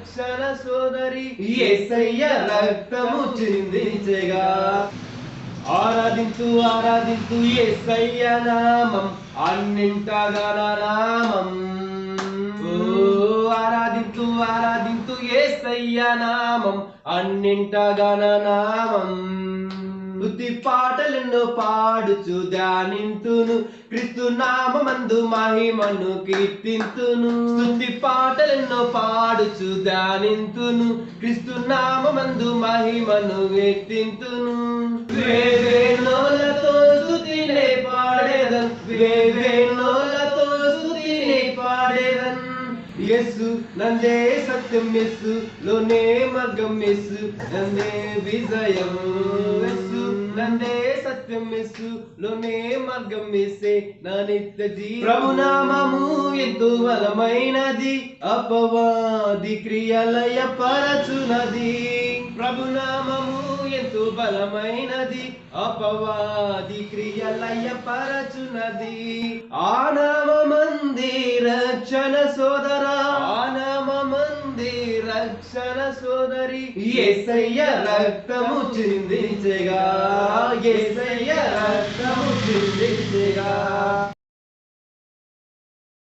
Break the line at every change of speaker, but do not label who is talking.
రక్షణ సోదరి యేసయ్య రక్తము చిందించెగా. ఆరాధించు ఆరాధించు యేసయ్య నామం అన్నింటగా నామం. ఆరాధించు ఆరాధించు యేసయ్య నామం అన్నింటగా నామం. స్తుతి పాటలను పాడుచు ధ్యానింతును క్రీస్తు నామమందు మహిమను కీర్తింతును. స్తుతి పాటలను పాడుచు ధ్యానింతును క్రీస్తు నామమందు మహిమను కీర్తింతును. వేవేనోలతో స్తుతినే పాడేదన్, వేవేనోలతో స్తుతినే పాడేదన్. యేసు నందే సత్యం, యేసు లోనే మార్గం, యేసు నందే విజయం. యేసు నందే సత్యం, యేసు లోనే మార్గం, యేసే నా నిత్య జీవం. ప్రభునామము ఎంతో బలమైనది, అపవాది క్రియలయ పరచునది. ప్రభునామము ఎంతో బలమైనది, అపవాది క్రియలయ పరచునది. ఆ నామమంది రక్షణ సోదరా, ఆ నామమంది రక్షణ సోదరి యేసయ్య రక్తము చిందించెగా. యేసయ్య రక్తము చిందించెగా.